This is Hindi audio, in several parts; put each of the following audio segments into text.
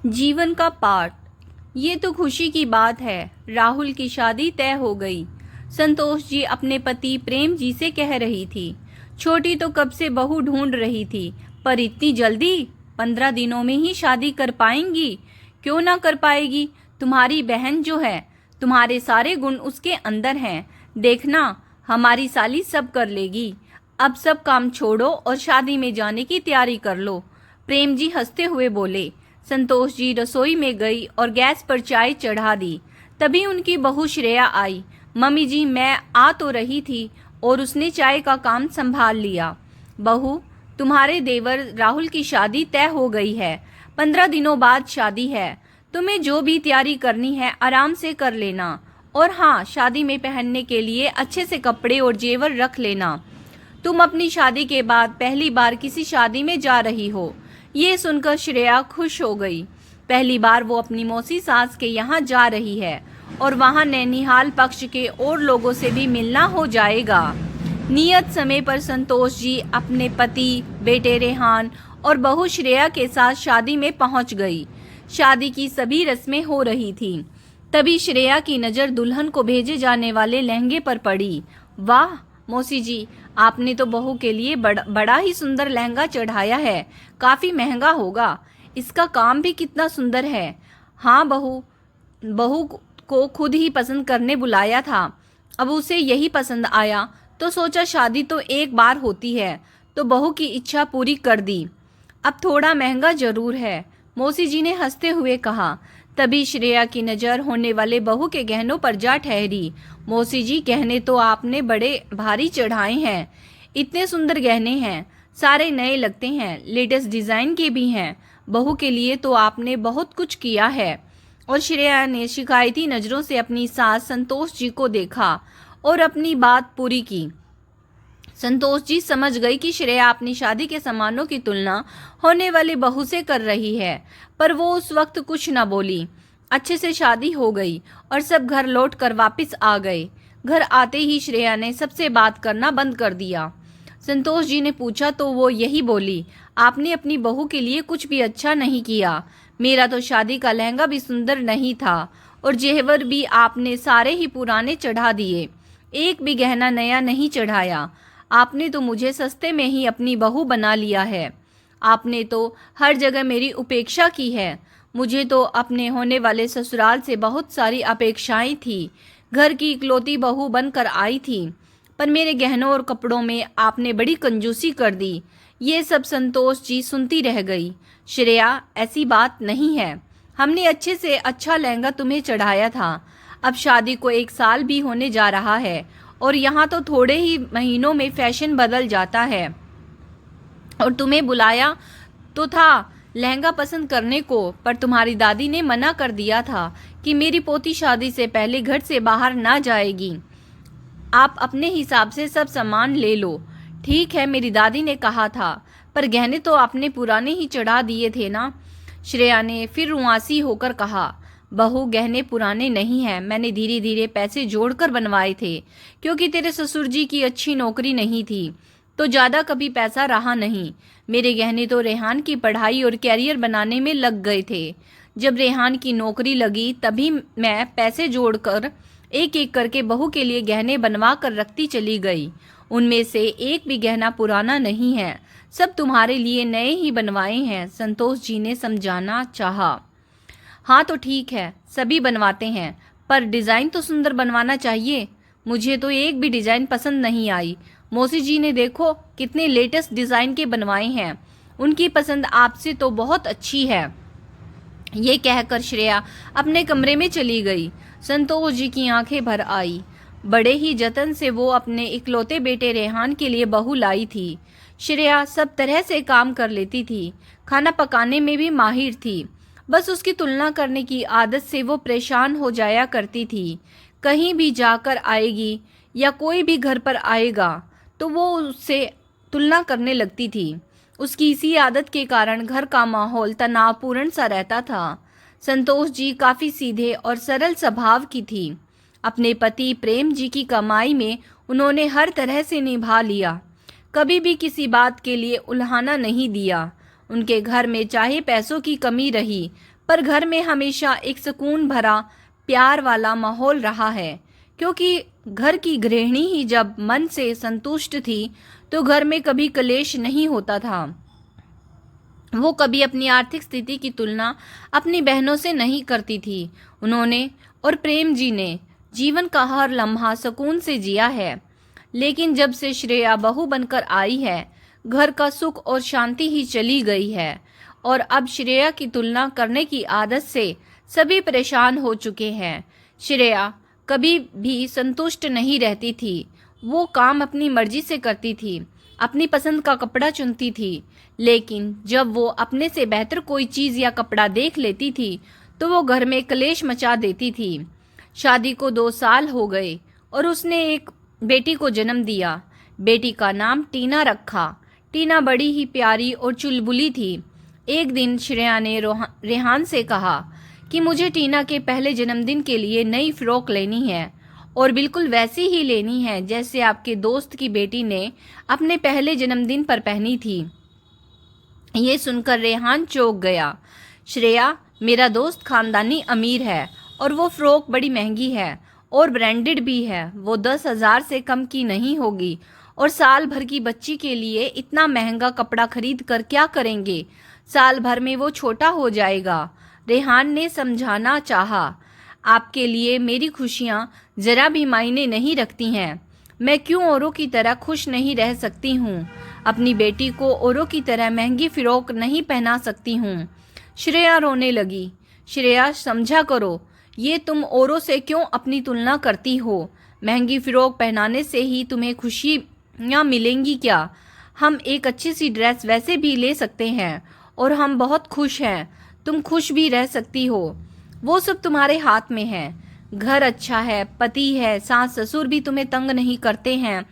जीवन का पाठ। ये तो खुशी की बात है, राहुल की शादी तय हो गई। संतोष जी अपने पति प्रेम जी से कह रही थी। छोटी तो कब से बहू ढूंढ रही थी, पर इतनी जल्दी? 15 दिनों में ही शादी कर पाएंगी? क्यों ना कर पाएगी? तुम्हारी बहन जो है, तुम्हारे सारे गुण उसके अंदर हैं। देखना, हमारी साली सब कर लेगी। अब सब काम छोड़ो और शादी में जाने की तैयारी कर लो। प्रेम जी हंसते हुए बोले। संतोष जी रसोई में गई और गैस पर चाय चढ़ा दी। तभी उनकी बहू श्रेया आई। मम्मी जी, मैं आ तो रही थी और उसने चाय का काम संभाल लिया। बहू, तुम्हारे देवर राहुल की शादी तय हो गई है। 15 दिनों बाद शादी है। तुम्हें जो भी तैयारी करनी है आराम से कर लेना। और हाँ, शादी में पहनने के लिए अच्छे से कपड़े और जेवर रख लेना। तुम अपनी शादी के बाद पहली बार किसी शादी में जा रही हो। ये सुनकर श्रेया खुश हो गई। पहली बार वो अपनी मौसी सास के यहाँ जा रही है और वहाँ नैनीहाल पक्ष के और लोगों से भी मिलना हो जाएगा। नियत समय पर संतोष जी अपने पति, बेटे रेहान और बहू श्रेया के साथ शादी में पहुंच गई। शादी की सभी रस्में हो रही थी। तभी श्रेया की नज़र दुल्हन को भेजे जाने वाले लहंगे पर पड़ी। वाह मौसी जी, आपने तो बहू के लिए बड़ा ही सुंदर लहंगा चढ़ाया है। काफी महंगा होगा। इसका काम भी कितना सुंदर है। हाँ, बहू बहू को खुद ही पसंद करने बुलाया था। अब उसे यही पसंद आया तो सोचा शादी तो एक बार होती है, तो बहू की इच्छा पूरी कर दी। अब थोड़ा महंगा जरूर है, मौसी जी ने हंसते हुए कहा। तभी श्रेया की नज़र होने वाले बहू के गहनों पर जा ठहरी। मौसी जी, गहने तो आपने बड़े भारी चढ़ाए हैं। इतने सुंदर गहने हैं, सारे नए लगते हैं, लेटेस्ट डिज़ाइन के भी हैं। बहू के लिए तो आपने बहुत कुछ किया है। और श्रेया ने शिकायती नज़रों से अपनी सास संतोष जी को देखा और अपनी बात पूरी की। संतोष जी समझ गई कि श्रेया अपनी शादी के सामानों की तुलना होने वाली बहू से कर रही है, पर वो उस वक्त कुछ न बोली। अच्छे से शादी हो गई और सब घर लौट कर वापिस आ गए। घर आते ही श्रेया ने सबसे बात करना बंद कर दिया। संतोष जी ने पूछा तो वो यही बोली, आपने अपनी बहू के लिए कुछ भी अच्छा नहीं किया। मेरा तो शादी का लहंगा भी सुंदर नहीं था और जेवर भी आपने सारे ही पुराने चढ़ा दिए, एक भी गहना नया नहीं चढ़ाया। आपने तो मुझे सस्ते में ही अपनी बहू बना लिया है। आपने तो हर जगह मेरी उपेक्षा की है। मुझे तो अपने होने वाले ससुराल से बहुत सारी अपेक्षाएं थी। घर की इकलौती बहू बनकर आई थी, पर मेरे गहनों और कपड़ों में आपने बड़ी कंजूसी कर दी। ये सब संतोष जी सुनती रह गई। श्रेया, ऐसी बात नहीं है। हमने अच्छे से अच्छा लहंगा तुम्हें चढ़ाया था। अब शादी को 1 साल भी होने जा रहा है और यहाँ तो थोड़े ही महीनों में फैशन बदल जाता है। और तुम्हें बुलाया तो था लहंगा पसंद करने को, पर तुम्हारी दादी ने मना कर दिया था कि मेरी पोती शादी से पहले घर से बाहर ना जाएगी। आप अपने हिसाब से सब सामान ले लो। ठीक है, मेरी दादी ने कहा था, पर गहने तो आपने पुराने ही चढ़ा दिए थे ना। श्रेया ने फिर रुआसी होकर कहा। बहू, गहने पुराने नहीं हैं, मैंने धीरे धीरे पैसे जोड़कर बनवाए थे, क्योंकि तेरे ससुर जी की अच्छी नौकरी नहीं थी तो ज़्यादा कभी पैसा रहा नहीं। मेरे गहने तो रेहान की पढ़ाई और कैरियर बनाने में लग गए थे। जब रेहान की नौकरी लगी तभी मैं पैसे जोड़कर एक एक करके बहू के लिए गहने बनवा कर रखती चली गई। उनमें से एक भी गहना पुराना नहीं है, सब तुम्हारे लिए नए ही बनवाए हैं, संतोष जी ने समझाना चाहा। हाँ तो ठीक है, सभी बनवाते हैं, पर डिज़ाइन तो सुंदर बनवाना चाहिए। मुझे तो एक भी डिज़ाइन पसंद नहीं आई। मौसी जी ने देखो कितने लेटेस्ट डिज़ाइन के बनवाए हैं। उनकी पसंद आपसे तो बहुत अच्छी है। ये कहकर श्रेया अपने कमरे में चली गई। संतोष जी की आंखें भर आई। बड़े ही जतन से वो अपने इकलौते बेटे रेहान के लिए बहू लाई थी। श्रेया सब तरह से काम कर लेती थी, खाना पकाने में भी माहिर थी। बस उसकी तुलना करने की आदत से वो परेशान हो जाया करती थी। कहीं भी जाकर आएगी या कोई भी घर पर आएगा तो वो उससे तुलना करने लगती थी। उसकी इसी आदत के कारण घर का माहौल तनावपूर्ण सा रहता था। संतोष जी काफ़ी सीधे और सरल स्वभाव की थी। अपने पति प्रेम जी की कमाई में उन्होंने हर तरह से निभा लिया, कभी भी किसी बात के लिए उल्हाना नहीं दिया। उनके घर में चाहे पैसों की कमी रही, पर घर में हमेशा एक सुकून भरा प्यार वाला माहौल रहा है, क्योंकि घर की गृहिणी ही जब मन से संतुष्ट थी तो घर में कभी कलेश नहीं होता था। वो कभी अपनी आर्थिक स्थिति की तुलना अपनी बहनों से नहीं करती थी। उन्होंने और प्रेम जी ने जीवन का हर लम्हा सुकून से जिया है। लेकिन जब से श्रेया बहू बनकर आई है, घर का सुख और शांति ही चली गई है और अब श्रेया की तुलना करने की आदत से सभी परेशान हो चुके हैं। श्रेया कभी भी संतुष्ट नहीं रहती थी। वो काम अपनी मर्जी से करती थी, अपनी पसंद का कपड़ा चुनती थी, लेकिन जब वो अपने से बेहतर कोई चीज़ या कपड़ा देख लेती थी तो वो घर में क्लेश मचा देती थी। शादी को 2 साल हो गए और उसने एक बेटी को जन्म दिया। बेटी का नाम टीना रखा। टीना बड़ी ही प्यारी और चुलबुली थी। एक दिन श्रेया ने रेहान से कहा कि मुझे टीना के पहले जन्मदिन के लिए नई फ्रॉक लेनी है और बिल्कुल वैसी ही लेनी है जैसे आपके दोस्त की बेटी ने अपने पहले जन्मदिन पर पहनी थी। ये सुनकर रेहान चौंक गया। श्रेया, मेरा दोस्त खानदानी अमीर है और वो फ्रॉक बड़ी महंगी है और ब्रांडेड भी है। वो 10,000 से कम की नहीं होगी और साल भर की बच्ची के लिए इतना महंगा कपड़ा खरीद कर क्या करेंगे? साल भर में वो छोटा हो जाएगा। रेहान ने समझाना चाहा, आपके लिए मेरी खुशियाँ जरा भी मायने नहीं रखती हैं। मैं क्यों औरों की तरह खुश नहीं रह सकती हूँ? अपनी बेटी को औरों की तरह महंगी फ्रॉक नहीं पहना सकती हूँ। श्रेया रोने लगी। श्रेया, समझा करो, ये तुम औरों से क्यों अपनी तुलना करती हो? महंगी फ्रॉक पहनाने से ही तुम्हें खुशियाँ मिलेंगी क्या? हम एक अच्छी सी ड्रेस वैसे भी ले सकते हैं और हम बहुत खुश हैं। तुम खुश भी रह सकती हो। वो सब तुम्हारे हाथ में है। घर अच्छा है, पति है, सास ससुर भी तुम्हें तंग नहीं करते हैं।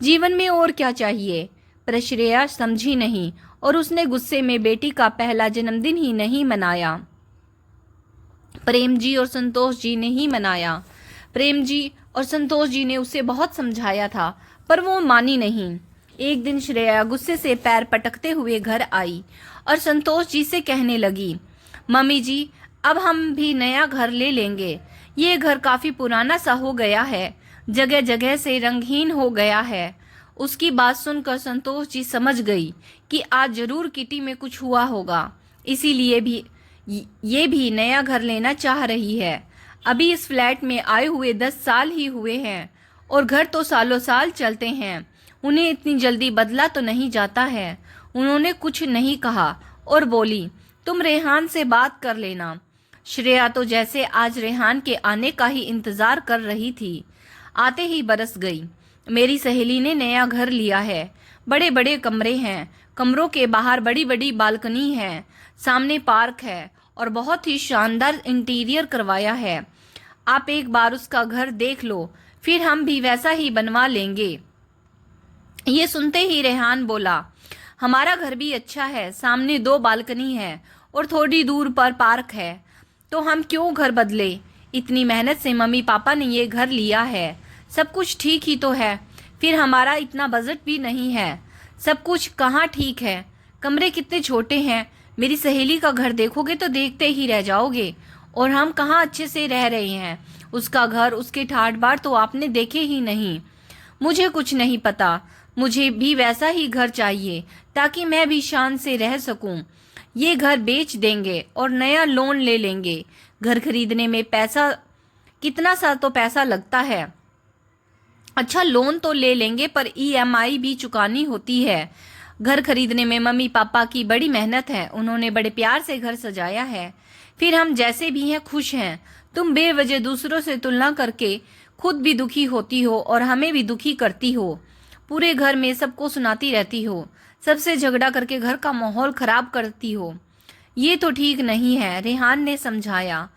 जीवन में और क्या चाहिए? पर श्रेया समझी नहीं और उसने गुस्से में बेटी का पहला जन्मदिन ही नहीं मनाया। प्रेम जी और संतोष जी ने ही मनाया। प्रेम जी और संतोष जी ने उसे बहुत समझाया था पर वो मानी नहीं। एक दिन श्रेया गुस्से से पैर पटकते हुए घर आई और संतोष जी से कहने लगी, मम्मी जी, अब हम भी नया घर ले लेंगे। ये घर काफी पुराना सा हो गया है, जगह जगह से रंगहीन हो गया है। उसकी बात सुनकर संतोष जी समझ गई कि आज जरूर किटी में कुछ हुआ होगा, इसीलिए भी ये भी नया घर लेना चाह रही है। अभी इस फ्लैट में आए हुए 10 साल ही हुए हैं और घर तो सालों साल चलते हैं। उन्हें इतनी जल्दी बदला तो नहीं जाता है। उन्होंने कुछ नहीं कहा और बोली, तुम रेहान से बात कर लेना। श्रेया तो जैसे आज रेहान के आने का ही इंतजार कर रही थी। आते ही बरस गई। मेरी सहेली ने नया घर लिया है। बड़े बड़े कमरे हैं, कमरों के बाहर बड़ी बड़ी बालकनी है, सामने पार्क है और बहुत ही शानदार इंटीरियर करवाया है। आप एक बार उसका घर देख लो, फिर हम भी वैसा ही बनवा लेंगे। ये सुनते ही रेहान बोला, हमारा घर भी अच्छा है, सामने 2 बालकनी है और थोड़ी दूर पर पार्क है, तो हम क्यों घर बदले? इतनी मेहनत से मम्मी पापा ने ये घर लिया है, सब कुछ ठीक ही तो है। फिर हमारा इतना बजट भी नहीं है। सब कुछ कहाँ ठीक है? कमरे कितने छोटे हैं। मेरी सहेली का घर देखोगे तो देखते ही रह जाओगे। और हम कहाँ अच्छे से रह रहे हैं। उसका घर, उसके ठाट बाट तो आपने देखे ही नहीं। मुझे कुछ नहीं पता। मुझे भी वैसा ही घर चाहिए ताकि मैं भी शान से रह सकूं। ये घर बेच देंगे और नया लोन ले लेंगे। घर खरीदने में पैसा कितना सा तो पैसा लगता है। अच्छा, लोन तो ले लेंगे पर EMI भी चुकानी होती है। घर खरीदने में मम्मी पापा की बड़ी मेहनत है। उन्होंने बड़े प्यार से घर सजाया है। फिर हम जैसे भी हैं खुश हैं। तुम बेवजह दूसरों से तुलना करके खुद भी दुखी होती हो और हमें भी दुखी करती हो। पूरे घर में सबको सुनाती रहती हो। सबसे झगड़ा करके घर का माहौल खराब करती हो। ये तो ठीक नहीं है, रेहान ने समझाया।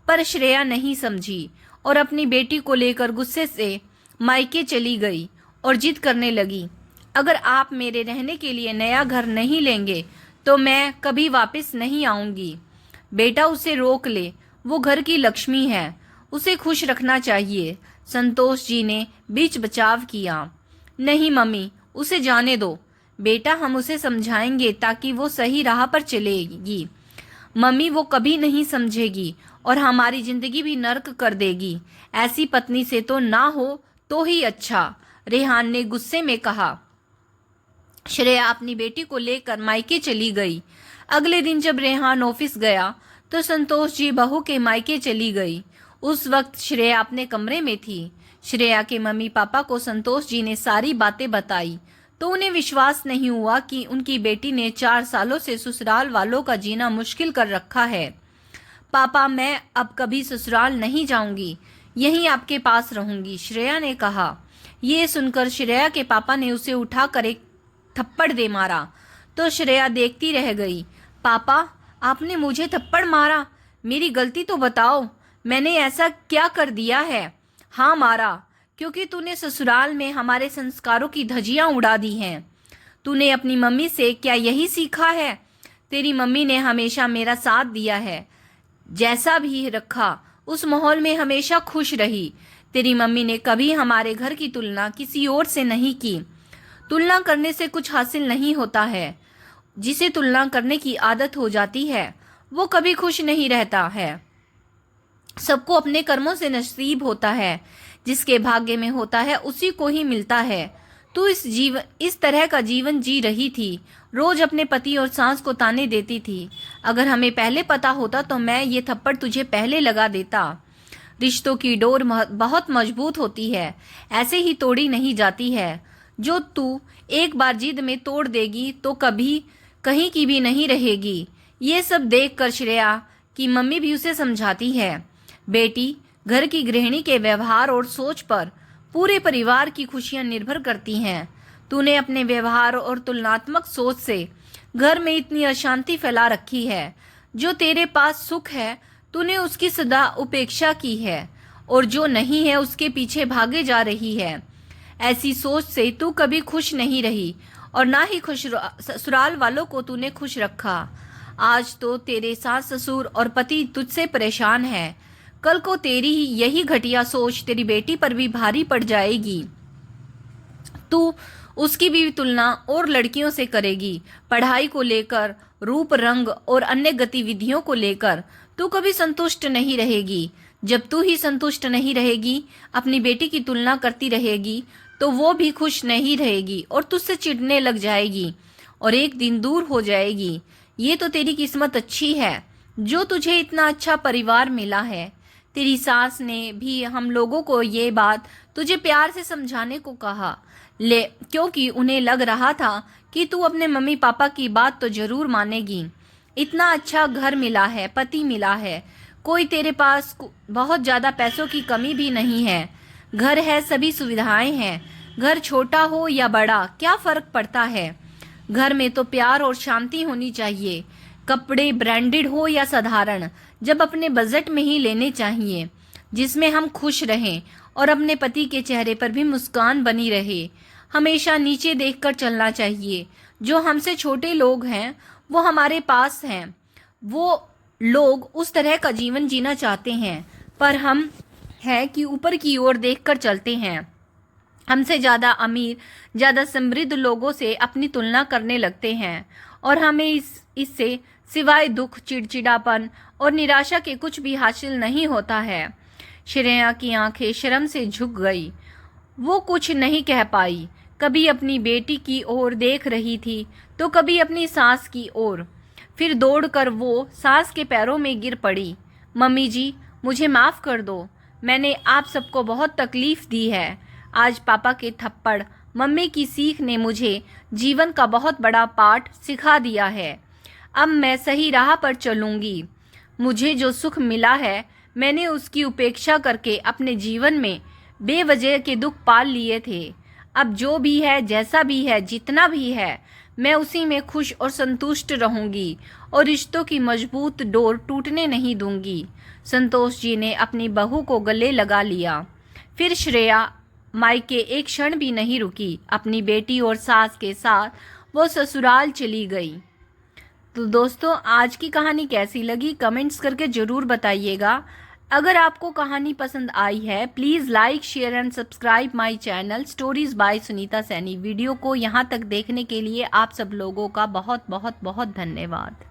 पर श्रेया नहीं समझी और अपनी बेटी को लेकर गुस्से से मायके चली गई और जिद करने लगी, अगर आप मेरे रहने के लिए नया घर नहीं लेंगे तो मैं कभी वापस नहीं आऊंगी। बेटा, उसे रोक ले, वो घर की लक्ष्मी है, उसे खुश रखना चाहिए। संतोष जी ने बीच बचाव किया। नहीं मम्मी, उसे जाने दो। बेटा, हम उसे समझाएंगे ताकि वो सही राह पर चलेगी। मम्मी वो कभी नहीं समझेगी और हमारी जिंदगी भी नर्क कर देगी। ऐसी पत्नी से तो ना हो तो ही अच्छा, रेहान ने गुस्से में कहा। श्रेया अपनी बेटी को लेकर मायके चली गई। अगले दिन जब रेहान ऑफिस गया तो संतोष जी बहू के मायके चली गई। उस वक्त श्रेया अपने कमरे में थी। श्रेया के मम्मी पापा को संतोष जी ने सारी बातें बताई तो उन्हें विश्वास नहीं हुआ कि उनकी बेटी ने 4 सालों से ससुराल वालों का जीना मुश्किल कर रखा है। पापा, मैं अब कभी ससुराल नहीं जाऊंगी, यहीं आपके पास रहूंगी, श्रेया ने कहा। ये सुनकर श्रेया के पापा ने उसे उठाकर एक थप्पड़ दे मारा तो श्रेया देखती रह गई। पापा, आपने मुझे थप्पड़ मारा? मेरी गलती तो बताओ, मैंने ऐसा क्या कर दिया है? हाँ मारा, क्योंकि तूने ससुराल में हमारे संस्कारों की धज्जियां उड़ा दी हैं। तूने अपनी मम्मी से क्या यही सीखा है? तेरी मम्मी ने हमेशा मेरा साथ दिया है, जैसा भी रखा उस माहौल में हमेशा खुश रही। तेरी मम्मी ने कभी हमारे घर की तुलना किसी और से नहीं की। तुलना करने से कुछ हासिल नहीं होता है। जिसे तुलना करने की आदत हो जाती है वो कभी खुश नहीं रहता है। सबको अपने कर्मों से नसीब होता है, जिसके भाग्य में होता है उसी को ही मिलता है। तू इस तरह का जीवन जी रही थी, रोज अपने पति और सास को ताने देती थी। अगर हमें पहले पता होता तो मैं ये थप्पड़ तुझे पहले लगा देता। रिश्तों की डोर बहुत मजबूत होती है, ऐसे ही तोड़ी नहीं जाती है। जो तू एक बार जिद में तोड़ देगी तो कभी कहीं की भी नहीं रहेगी। ये सब देखकर श्रेया की मम्मी भी उसे समझाती है, बेटी, घर की गृहिणी के व्यवहार और सोच पर पूरे परिवार की खुशियां निर्भर करती हैं। तूने अपने व्यवहार और तुलनात्मक सोच से घर में इतनी अशांति फैला रखी है। जो तेरे पास सुख है तूने उसकी सदा उपेक्षा की है और जो नहीं है उसके पीछे भागे जा रही है। ऐसी सोच से तू कभी खुश नहीं रही और ना ही ससुराल वालों को तूने खुश रखा। आज तो तेरे सास ससुर और पति तुझसे परेशान है, कल को तेरी यही घटिया सोच तेरी बेटी पर भी भारी पड़ जाएगी। तू उसकी भी तुलना और लड़कियों से करेगी। पढ़ाई को लेकर, रूप रंग और अन्य गतिविधियों को लेकर तू कभी संतुष्ट नहीं रहेगी। जब तू ही संतुष्ट नहीं रहेगी, अपनी बेटी की तुलना करती रहेगी, तो वो भी खुश नहीं रहेगी और तुझसे चिढ़ने लग जाएगी और एक दिन दूर हो जाएगी। ये तो तेरी किस्मत अच्छी है जो तुझे इतना अच्छा परिवार मिला है। तेरी सास ने भी हम लोगों को ये बात तुझे प्यार से समझाने को कहा, क्योंकि उन्हें लग रहा था कि तू अपने मम्मी पापा की बात तो जरूर मानेगी। इतना अच्छा घर मिला है, पति मिला है, कोई तेरे पास बहुत ज़्यादा पैसों की कमी भी नहीं है। घर है, सभी सुविधाएं हैं। घर छोटा हो या बड़ा क्या फ़र्क पड़ता है। घर में तो प्यार और शांति होनी चाहिए। कपड़े ब्रांडेड हो या साधारण, जब अपने बजट में ही लेने चाहिए, जिसमें हम खुश रहें और अपने पति के चेहरे पर भी मुस्कान बनी रहे। हमेशा नीचे देखकर चलना चाहिए। जो हमसे छोटे लोग हैं वो हमारे पास हैं, वो लोग उस तरह का जीवन जीना चाहते हैं, पर हम है कि ऊपर की ओर देखकर चलते हैं। हमसे ज़्यादा अमीर, ज़्यादा समृद्ध लोगों से अपनी तुलना करने लगते हैं और हमें इससे सिवाय दुख, चिड़चिड़ापन और निराशा के कुछ भी हासिल नहीं होता है। श्रेया की आंखें शर्म से झुक गई। वो कुछ नहीं कह पाई। कभी अपनी बेटी की ओर देख रही थी तो कभी अपनी सास की ओर। फिर दौड़कर वो सास के पैरों में गिर पड़ी। मम्मी जी, मुझे माफ़ कर दो, मैंने आप सबको बहुत तकलीफ़ दी है। आज पापा के थप्पड़, मम्मी की सीख ने मुझे जीवन का बहुत बड़ा पाठ सिखा दिया है। अब मैं सही राह पर चलूँगी। मुझे जो सुख मिला है मैंने उसकी उपेक्षा करके अपने जीवन में बेवजह के दुख पाल लिए थे। अब जो भी है, जैसा भी है, जितना भी है, मैं उसी में खुश और संतुष्ट रहूंगी और रिश्तों की मजबूत डोर टूटने नहीं दूंगी। संतोष जी ने अपनी बहू को गले लगा लिया। फिर श्रेया मायके एक क्षण भी नहीं रुकी। अपनी बेटी और सास के साथ वो ससुराल चली गई। तो दोस्तों, आज की कहानी कैसी लगी कमेंट्स करके ज़रूर बताइएगा। अगर आपको कहानी पसंद आई है please like, share and subscribe my channel stories bye Sunita Saini. Video को यहाँ तक देखने के लिए आप सब लोगों का बहुत बहुत बहुत धन्यवाद।